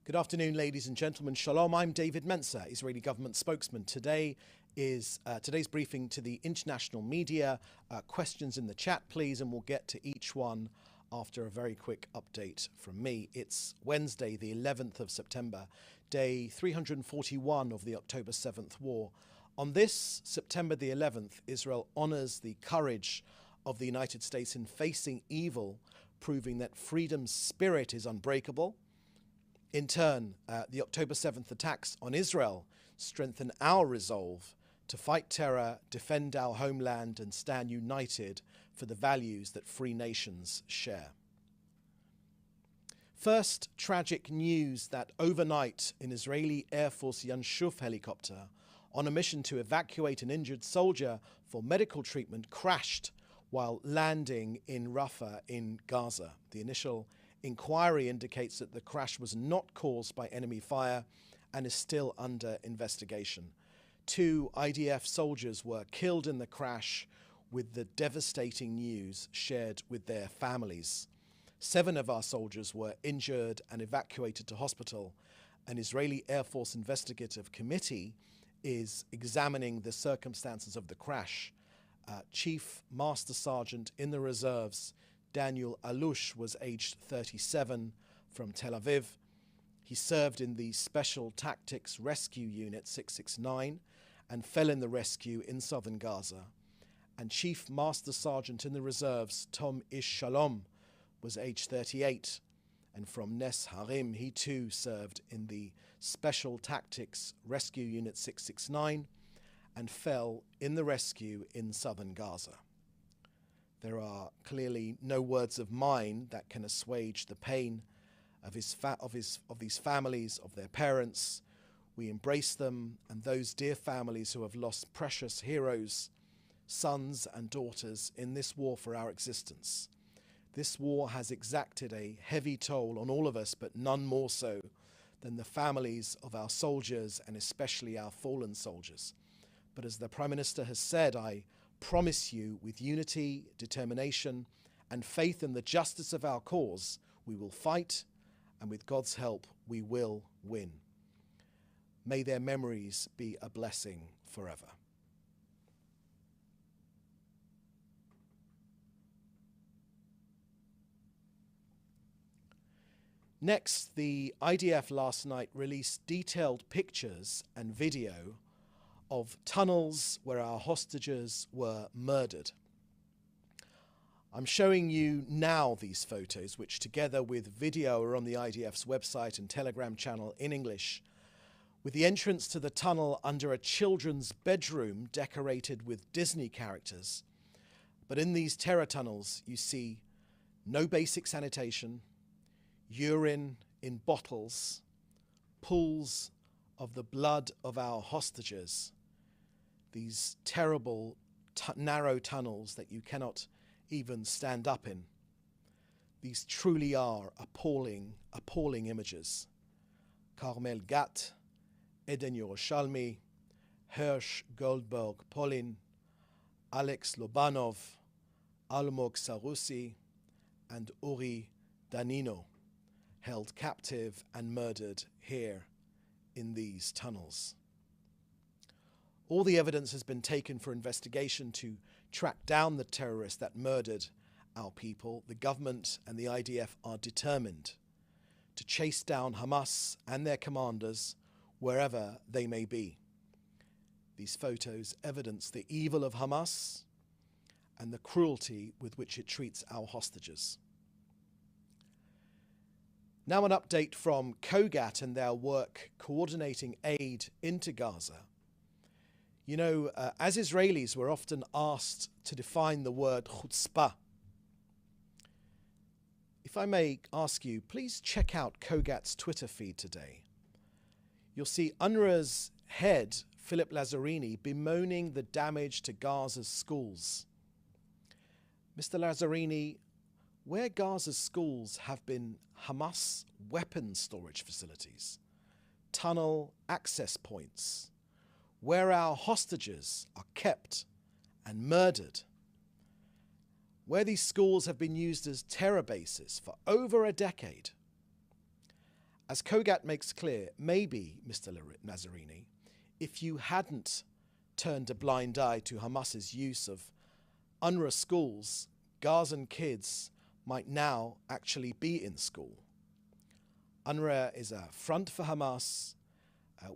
Good afternoon, ladies and gentlemen. Shalom. I'm David Mencer, Israeli government spokesman. Today is today's briefing to the international media. Questions in the chat, please, and we'll get to each one after a very quick update from me. It's Wednesday, the 11th of September, day 341 of the October 7th war. On this September the 11th, Israel honors the courage of the United States in facing evil, proving that freedom's spirit is unbreakable. In turn, the October 7th attacks on Israel strengthen our resolve to fight terror, defend our homeland, and stand united for the values that free nations share. First, tragic news that overnight an Israeli Air Force Yanshuf helicopter on a mission to evacuate an injured soldier for medical treatment crashed while landing in Rafah in Gaza. The initial inquiry indicates that the crash was not caused by enemy fire and is still under investigation. 2 IDF soldiers were killed in the crash, with the devastating news shared with their families. 7 of our soldiers were injured and evacuated to hospital. An Israeli Air Force investigative committee is examining the circumstances of the crash. Chief Master Sergeant in the reserves Daniel Alush was aged 37 from Tel Aviv. He served in the Special Tactics Rescue Unit 669 and fell in the rescue in southern Gaza. And Chief Master Sergeant in the reserves Tom Ish Shalom was aged 38 and from Nes Harim. He too served in the Special Tactics Rescue Unit 669 and fell in the rescue in southern Gaza. There are clearly no words of mine that can assuage the pain of these families, of their parents. We embrace them and those dear families who have lost precious heroes, sons and daughters in this war for our existence. This war has exacted a heavy toll on all of us, but none more so than the families of our soldiers and especially our fallen soldiers. But as the Prime Minister has said, I promise you, with unity, determination, and faith in the justice of our cause, we will fight, and with God's help, we will win. May their memories be a blessing forever. Next, the IDF last night released detailed pictures and video of tunnels where our hostages were murdered. I'm showing you now these photos, which together with video are on the IDF's website and Telegram channel in English, with the entrance to the tunnel under a children's bedroom decorated with Disney characters. But in these terror tunnels, you see no basic sanitation, urine in bottles, pools of the blood of our hostages, these terrible narrow tunnels that you cannot even stand up in. These truly are appalling, appalling images. Carmel Gat, Eden Yerushalmi, Hirsch Goldberg Polin, Alex Lobanov, Almog Sarusi, and Uri Danino, held captive and murdered here in these tunnels. All the evidence has been taken for investigation to track down the terrorists that murdered our people. The government and the IDF are determined to chase down Hamas and their commanders wherever they may be. These photos evidence the evil of Hamas and the cruelty with which it treats our hostages. Now an update from COGAT and their work coordinating aid into Gaza. You know, as Israelis, we're often asked to define the word chutzpah. If I may ask you, please check out COGAT's Twitter feed today. You'll see UNRWA's head, Philip Lazzarini, bemoaning the damage to Gaza's schools. Mr. Lazzarini, where Gaza's schools have been Hamas weapons storage facilities, tunnel access points, where our hostages are kept and murdered, where these schools have been used as terror bases for over a decade, As Kogat makes clear, maybe, Mr. Nazzarini, if you hadn't turned a blind eye to Hamas's use of UNRWA schools, Gazan kids might now actually be in school. UNRWA is a front for Hamas,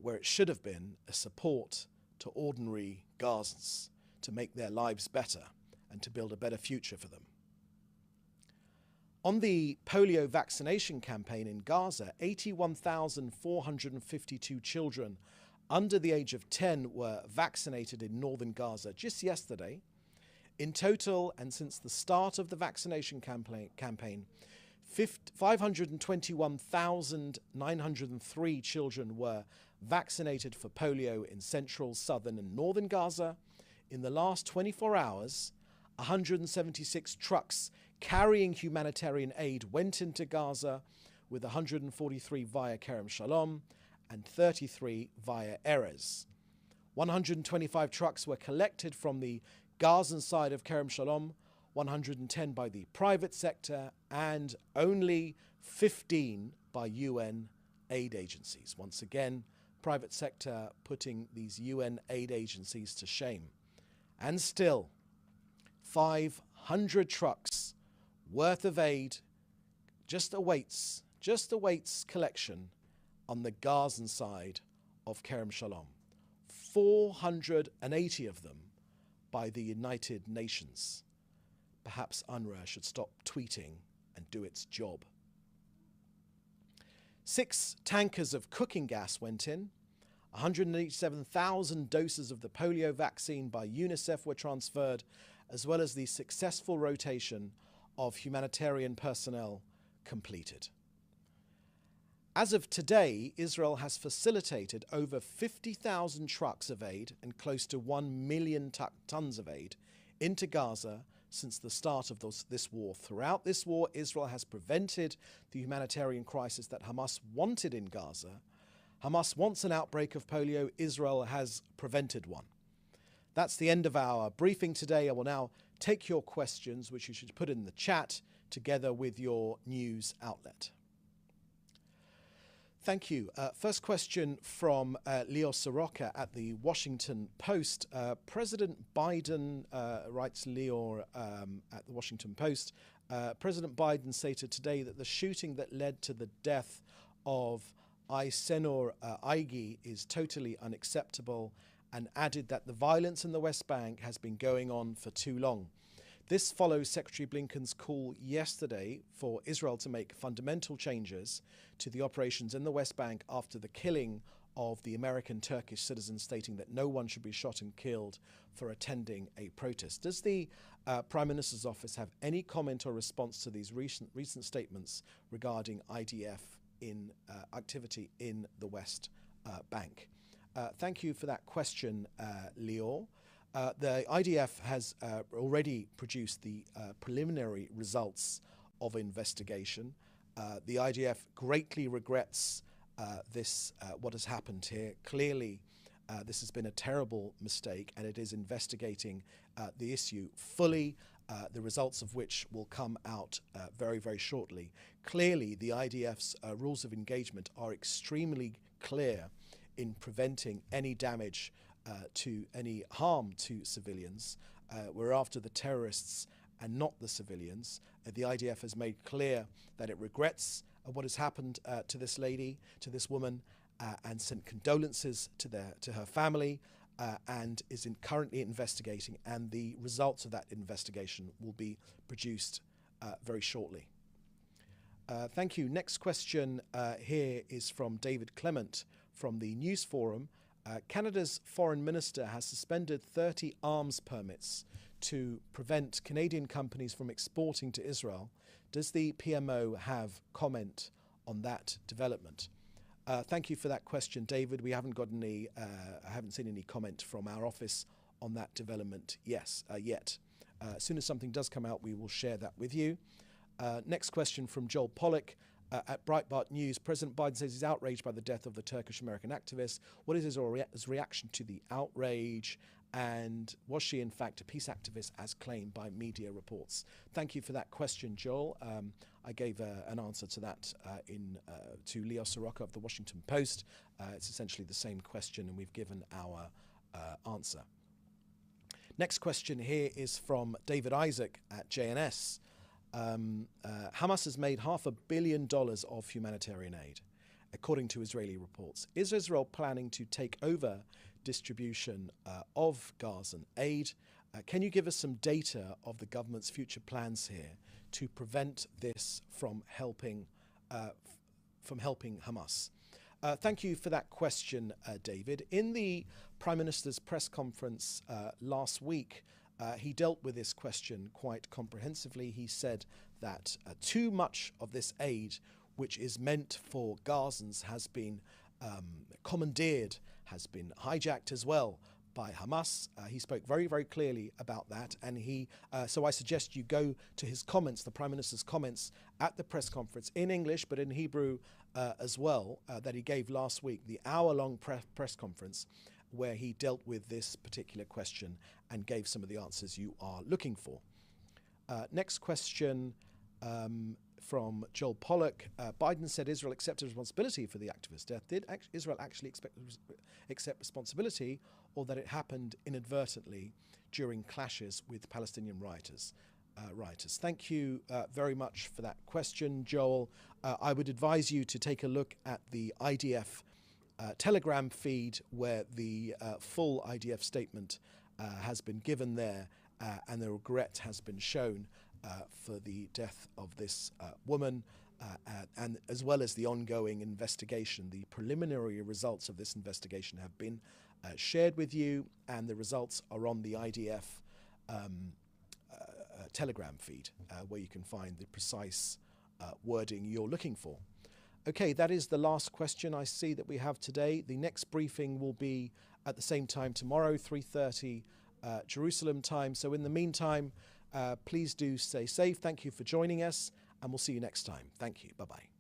where it should have been a support to ordinary Gazans to make their lives better and to build a better future for them. On the polio vaccination campaign in Gaza, 81,452 children under the age of 10 were vaccinated in northern Gaza just yesterday. In total, and since the start of the vaccination campaign, 521,903 children were vaccinated for polio in central, southern and northern Gaza. In the last 24 hours, 176 trucks carrying humanitarian aid went into Gaza, with 143 via Kerem Shalom and 33 via Erez. 125 trucks were collected from the Gazan side of Kerem Shalom, 110 by the private sector, and only 15 by UN aid agencies. Once again, private sector putting these UN aid agencies to shame. And still, 500 trucks worth of aid just awaits collection on the Gazan side of Kerem Shalom. 480 of them by the United Nations. Perhaps UNRWA should stop tweeting and do its job. 6 tankers of cooking gas went in. 187,000 doses of the polio vaccine by UNICEF were transferred, as well as the successful rotation of humanitarian personnel completed. As of today, Israel has facilitated over 50,000 trucks of aid and close to 1 million tons of aid into Gaza since the start of this war. Throughout this war, Israel has prevented the humanitarian crisis that Hamas wanted in Gaza. Hamas wants an outbreak of polio. Israel has prevented one. That's the end of our briefing today. I will now take your questions, which you should put in the chat together with your news outlet. Thank you. First question from Leo Soroka at the Washington Post. President Biden, writes Leo at the Washington Post, President Biden stated today that the shooting that led to the death of Aysenur Aigi is totally unacceptable, and added that the violence in the West Bank has been going on for too long. This follows Secretary Blinken's call yesterday for Israel to make fundamental changes to the operations in the West Bank after the killing of the American Turkish citizen, stating that no one should be shot and killed for attending a protest. Does the Prime Minister's office have any comment or response to these recent statements regarding IDF in activity in the West Bank? Thank you for that question, Leo. The IDF has already produced the preliminary results of investigation. The IDF greatly regrets what has happened here. Clearly, this has been a terrible mistake, and it is investigating the issue fully, the results of which will come out very, very shortly. Clearly, the IDF's rules of engagement are extremely clear in preventing any damage to any harm to civilians. We're after the terrorists and not the civilians. The IDF has made clear that it regrets what has happened to this lady, to this woman, and sent condolences to her family, and is currently investigating, and the results of that investigation will be produced very shortly. Thank you. Next question here is from David Clement from the News Forum. Canada's foreign minister has suspended 30 arms permits to prevent Canadian companies from exporting to Israel. Does the PMO have comment on that development? Thank you for that question, David. We haven't got any. I haven't seen any comment from our office on that development. Yet. As soon as something does come out, we will share that with you. Next question from Joel Pollack. At Breitbart News, President Biden says he's outraged by the death of the Turkish-American activist. What is his reaction to the outrage? And was she in fact a peace activist as claimed by media reports? Thank you for that question, Joel. I gave an answer to that to Leo Soroka of the Washington Post. It's essentially the same question, and we've given our answer. Next question here is from David Isaac at JNS. Hamas has made $500 million of humanitarian aid, according to Israeli reports. Is Israel planning to take over distribution of Gazan aid? Can you give us some data of the government's future plans here to prevent this from helping Hamas? Thank you for that question, David. In the Prime Minister's press conference last week, he dealt with this question quite comprehensively. He said that too much of this aid, which is meant for Gazans, has been commandeered, has been hijacked as well by Hamas. He spoke very, very clearly about that, and so I suggest you go to his comments, the Prime Minister's comments at the press conference in English, but in Hebrew as well, that he gave last week, the hour-long press conference, where he dealt with this particular question and gave some of the answers you are looking for. Next question from Joel Pollack. Biden said Israel accepted responsibility for the activist's death. Did Israel actually accept responsibility, or that it happened inadvertently during clashes with Palestinian rioters? Thank you very much for that question, Joel. I would advise you to take a look at the IDF Telegram feed, where the full IDF statement has been given there, and the regret has been shown for the death of this woman, and as well as the ongoing investigation. The preliminary results of this investigation have been shared with you, and the results are on the IDF Telegram feed, where you can find the precise wording you're looking for. Okay, that is the last question I see that we have today. The next briefing will be at the same time tomorrow, 3:30 Jerusalem time. So in the meantime, please do stay safe. Thank you for joining us, and we'll see you next time. Thank you. Bye-bye.